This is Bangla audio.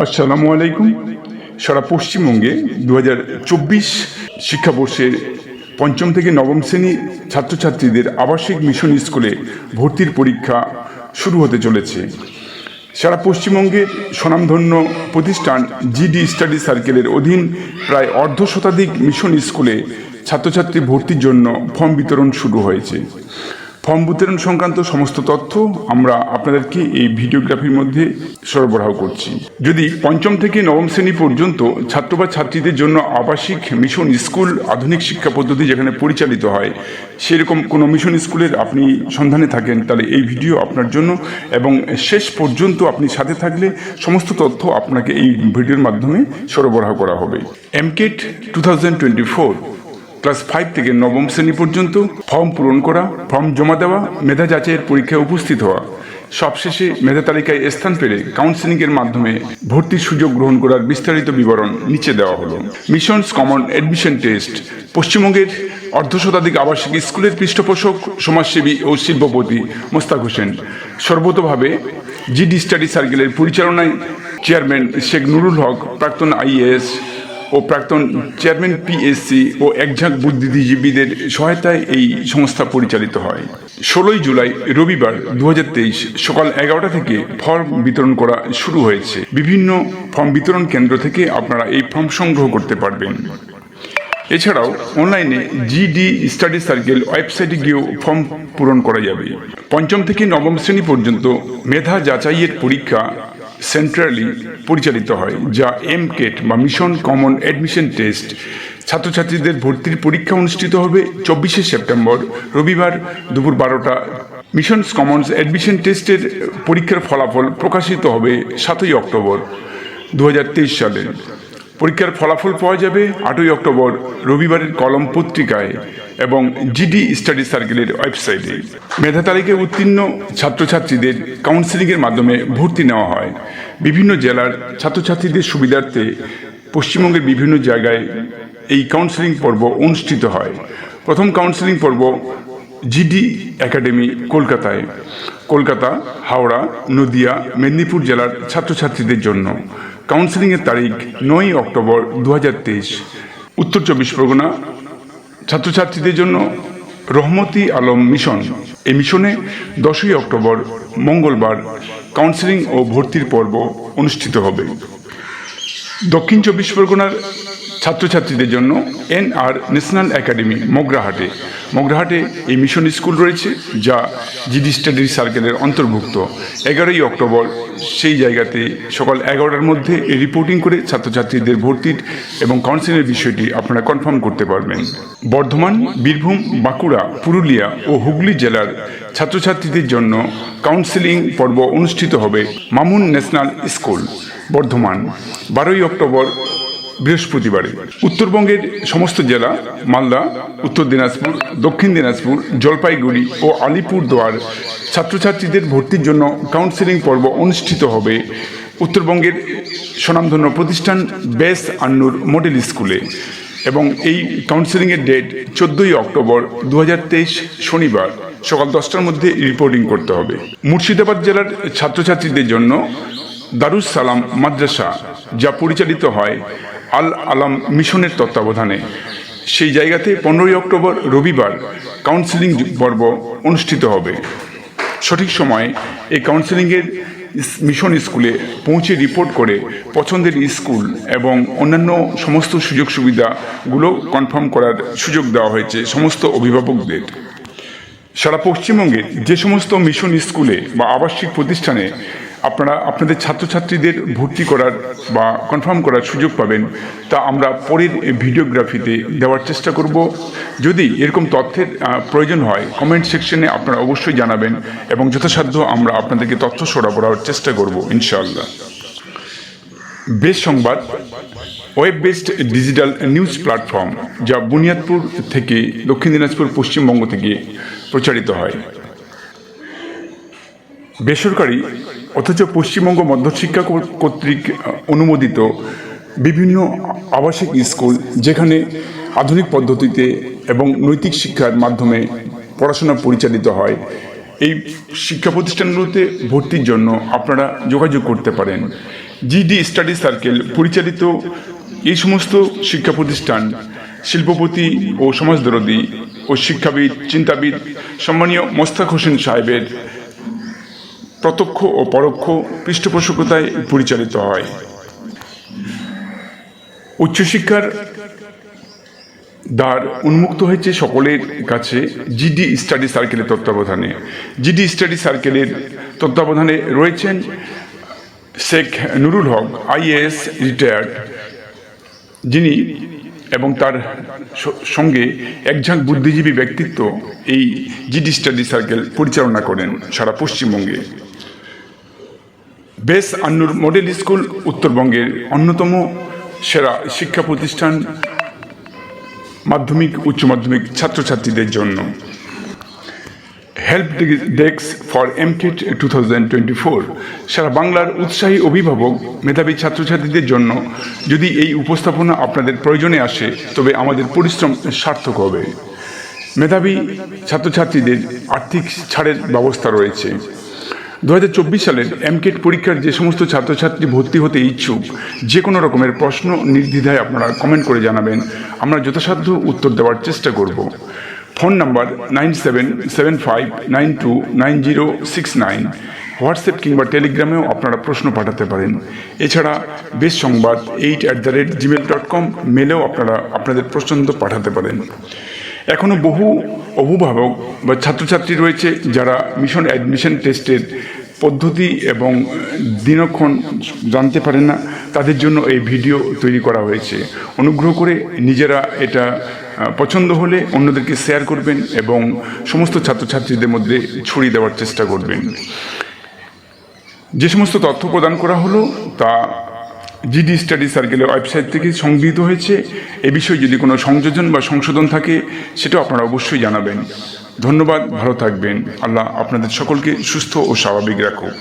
আসসালামুআলাইকুম। সারা পশ্চিমবঙ্গে 2024 শিক্ষাবর্ষের পঞ্চম থেকে নবম শ্রেণী ছাত্রছাত্রীদের আবাসিক মিশন স্কুলে ভর্তির পরীক্ষা শুরু হতে চলেছে। সারা পশ্চিমবঙ্গের স্বনামধন্য প্রতিষ্ঠান জিডি স্টাডি সার্কেলের অধীন প্রায় অর্ধশতাধিক মিশন স্কুলে ছাত্রছাত্রী ভর্তির জন্য ফর্ম বিতরণ শুরু হয়েছে। ফর্ম বিতরণ সংক্রান্ত সমস্ত তথ্য আমরা আপনাদেরকে এই ভিডিওগ্রাফির মধ্যে সরবরাহ করছি। যদি পঞ্চম থেকে নবম শ্রেণী পর্যন্ত ছাত্র বা ছাত্রীদের জন্য আবাসিক মিশন স্কুল আধুনিক শিক্ষা পদ্ধতি যেখানে পরিচালিত হয় সেরকম কোনো মিশন স্কুলের আপনি সন্ধানে থাকেন, তাহলে এই ভিডিও আপনার জন্য, এবং শেষ পর্যন্ত আপনি সাথে থাকলে সমস্ত তথ্য আপনাকে এই ভিডিওর মাধ্যমে সরবরাহ করা হবে। এমকেট 2024 ক্লাস 5 থেকে নবম শ্রেণী পর্যন্ত ফর্ম পূরণ করা, ফর্ম জমা দেওয়া, মেধা যাচাইয়ের পরীক্ষায় উপস্থিত হওয়া, সবশেষে মেধা তালিকায় স্থান পেলে কাউন্সেলিংয়ের মাধ্যমে ভর্তির সুযোগ গ্রহণ করার বিস্তারিত বিবরণ নিচে দেওয়া হলো। মিশনস কমন অ্যাডমিশন টেস্ট পশ্চিমবঙ্গের অর্ধশতাধিক আবাসিক স্কুলের পৃষ্ঠপোষক সমাজসেবী ও শিল্পপতি মোস্তাক হোসেন সর্বতোভাবে জিডি স্টাডি সার্কেলের পরিচালনায় চেয়ারম্যান শেখ নুরুল হক, প্রাক্তন আইএএস ও প্রাক্তন চেয়ারম্যান পিএসসি ও একঝাঁক বুদ্ধিজীবীদের সহায়তায় এই সংস্থা পরিচালিত হয়। 16 জুলাই রবিবার 2023 সকাল 11টা থেকে ফর্ম বিতরণ করা শুরু হয়েছে। বিভিন্ন ফর্ম বিতরণ কেন্দ্র থেকে আপনারা এই ফর্ম সংগ্রহ করতে পারবেন। এছাড়াও অনলাইনে জিডি স্টাডি সার্কেল ওয়েবসাইটে গিয়েও ফর্ম পূরণ করা যাবে। পঞ্চম থেকে নবম শ্রেণী পর্যন্ত মেধা যাচাইয়ের পরীক্ষা সেন্ট্রালি পরিচালিত হয়, যা এমকেট বা মিশন কমন অ্যাডমিশন টেস্ট। ছাত্রছাত্রীদের ভর্তির পরীক্ষা অনুষ্ঠিত হবে 24শে সেপ্টেম্বর রবিবার দুপুর 12টা। মিশনস কমন অ্যাডমিশন টেস্টের পরীক্ষার ফলাফল প্রকাশিত হবে 7ই অক্টোবর 2023 সালে। পরীক্ষার ফলাফল পাওয়া যাবে 8ই অক্টোবর রবিবারের কলম পত্রিকায় এবং জিডি স্টাডি সার্কেলের ওয়েবসাইটে। মেধা তালিকায় উত্তীর্ণ ছাত্রছাত্রীদের কাউন্সেলিংয়ের মাধ্যমে ভর্তি নেওয়া হয়। বিভিন্ন জেলার ছাত্রছাত্রীদের সুবিধার্থে পশ্চিমবঙ্গের বিভিন্ন জায়গায় এই কাউন্সেলিং পর্ব অনুষ্ঠিত হয়। প্রথম কাউন্সেলিং পর্ব জিডি একাডেমি কলকাতায়, কলকাতা, হাওড়া, নদিয়া, মেদিনীপুর জেলার ছাত্রছাত্রীদের জন্য। কাউন্সেলিংয়ের তারিখ 9ই অক্টোবর 2023। উত্তর 24 পরগনা ছাত্রছাত্রীদের জন্য রহমতি আলম মিশন, এই মিশনে 10ই অক্টোবর মঙ্গলবার কাউন্সেলিং ও ভর্তির পর্ব অনুষ্ঠিত হবে। দক্ষিণ 24 পরগনার ছাত্রছাত্রীদের জন্য এনআর ন্যাশনাল একাডেমি মগরাহাটে এই মিশন স্কুল রয়েছে, যা জিডি স্টাডি সার্কেলের অন্তর্ভুক্ত। 11ই অক্টোবর সেই জায়গাতে সকাল 11টার মধ্যে রিপোর্টিং করে ছাত্রছাত্রীদের ভর্তির এবং কাউন্সেলিংয়ের বিষয়টি আপনারা কনফার্ম করতে পারবেন। বর্ধমান, বীরভূম, বাঁকুড়া, পুরুলিয়া ও হুগলি জেলার ছাত্রছাত্রীদের জন্য কাউন্সেলিং পর্ব অনুষ্ঠিত হবে মামুন ন্যাশনাল স্কুল, বর্ধমান, 12ই অক্টোবর বৃহস্পতিবারে। উত্তরবঙ্গের সমস্ত জেলা মালদা, উত্তর দিনাজপুর, দক্ষিণ দিনাজপুর, জলপাইগুড়ি ও আলিপুরদুয়ার ছাত্রছাত্রীদের ভর্তির জন্য কাউন্সেলিং পর্ব অনুষ্ঠিত হবে উত্তরবঙ্গের স্বনামধন্য প্রতিষ্ঠান বেস আন্নুর মডেল স্কুলে, এবং এই কাউন্সেলিংয়ের ডেট 14ই অক্টোবর 2023 শনিবার সকাল 10টার মধ্যে রিপোর্টিং করতে হবে। মুর্শিদাবাদ জেলার ছাত্রছাত্রীদের জন্য দারুস সালাম মাদ্রাসা, যা পরিচালিত হয় আল আলাম মিশনের তত্ত্বাবধানে, সেই জায়গাতে 15ই অক্টোবর রবিবার কাউন্সেলিং পর্ব অনুষ্ঠিত হবে। সঠিক সময়ে এই কাউন্সেলিংয়ের মিশন স্কুলে পৌঁছে রিপোর্ট করে পছন্দের স্কুল এবং অন্যান্য সমস্ত সুযোগ সুবিধাগুলো কনফার্ম করার সুযোগ দেওয়া হয়েছে সমস্ত অভিভাবকদের। সারা পশ্চিমবঙ্গের যে সমস্ত মিশন স্কুলে বা আবাসিক প্রতিষ্ঠানে আপনারা আপনাদের ছাত্রছাত্রীদের ভর্তি করার বা কনফার্ম করার সুযোগ পাবেন, তা আমরা পরের ভিডিওগ্রাফিতে দেওয়ার চেষ্টা করব। যদি এরকম তথ্যের প্রয়োজন হয় কমেন্ট সেকশনে আপনারা অবশ্যই জানাবেন এবং যথাসাধ্য আমরা আপনাদেরকে তথ্য সরবরাহের চেষ্টা করব ইনশাআল্লাহ। বেশ সংবাদ web based digital news platform, যা বুনিয়াদপুর থেকে দক্ষিণ দিনাজপুর পশ্চিমবঙ্গ থেকে প্রচারিত হয়। বেসরকারি অথচ পশ্চিমবঙ্গ মধ্যশিক্ষা কর্তৃক অনুমোদিত বিভিন্ন আবাসিক স্কুল, যেখানে আধুনিক পদ্ধতিতে এবং নৈতিক শিক্ষার মাধ্যমে পড়াশোনা পরিচালিত হয়, এই শিক্ষা প্রতিষ্ঠানগুলোতে ভর্তির জন্য আপনারা যোগাযোগ করতে পারেন। জিডি স্টাডি সার্কেল পরিচালিত এই সমস্ত শিক্ষা প্রতিষ্ঠান শিল্পপতি ও সমাজদরদী ও শিক্ষাবিদ চিন্তাবিদ সম্মানীয় মোস্তাক হোসেন সাহেবের প্রত্যক্ষ ও পরোক্ষ পৃষ্ঠপোষকতায় পরিচালিত হয়। উচ্চশিক্ষার দ্বার উন্মুক্ত হয়েছে সকলের কাছে জিডি স্টাডি সার্কেলের তত্ত্বাবধানে। জিডি স্টাডি সার্কেলের তত্ত্বাবধানে রয়েছেন শেখ নুরুল হক আইএএস রিটায়ার্ড, যিনি এবং তার সঙ্গে একঝাঁক বুদ্ধিজীবী ব্যক্তিত্ব এই জিডি স্টাডি সার্কেল পরিচালনা করেন সারা পশ্চিমবঙ্গে। বেস আন্নুর মডেল স্কুল উত্তরবঙ্গের অন্যতম সেরা শিক্ষা প্রতিষ্ঠান মাধ্যমিক উচ্চ মাধ্যমিক ছাত্রছাত্রীদের জন্য। হেল্প ডেস্ক ফর এমকেট 2024 সারা বাংলার উৎসাহী অভিভাবক মেধাবী ছাত্রছাত্রীদের জন্য যদি এই উপস্থাপনা আপনাদের প্রয়োজনে আসে তবে আমাদের পরিশ্রম সার্থক হবে। মেধাবী ছাত্রছাত্রীদের আর্থিক ছাড়ের ব্যবস্থা রয়েছে। 2024 সালের এমকেট পরীক্ষার যে সমস্ত ছাত্রছাত্রী ভর্তি হতে ইচ্ছুক যে কোনো রকমের প্রশ্ন নির্দ্বিধায় আপনারা কমেন্ট করে জানাবেন, আমরা যথাসাধ্য উত্তর দেওয়ার চেষ্টা করব। ফোন নাম্বার 9775929069, হোয়াটসঅ্যাপ কিংবা টেলিগ্রামেও আপনারা প্রশ্ন পাঠাতে পারেন। এছাড়া বেশ সংবাদ 8@gmail.com মেলেও আপনারা আপনাদের প্রশ্ন পাঠাতে পারেন। এখনও বহু অভিভাবক বা ছাত্রছাত্রী রয়েছে যারা মিশন অ্যাডমিশন টেস্টের পদ্ধতি এবং দিনক্ষণ জানতে পারেন না, তাদের জন্য এই ভিডিও তৈরি করা হয়েছে। অনুগ্রহ করে নিজেরা এটা পছন্দ হলে অন্যদেরকে শেয়ার করবেন এবং সমস্ত ছাত্রছাত্রীদের মধ্যে ছড়িয়ে দেওয়ার চেষ্টা করবেন। যে সমস্ত তথ্য প্রদান করা হলো তা জিডি স্টাডি সার্কেলের ওয়েবসাইট থেকে সংগৃহীত হয়েছে। এ বিষয়ে যদি কোনো সংযোজন বা সংশোধন থাকে সেটাও আপনারা অবশ্যই জানাবেন। ধন্যবাদ, ভালো থাকবেন। আল্লাহ আপনাদের সকলকে সুস্থ ও স্বাভাবিক রাখুক।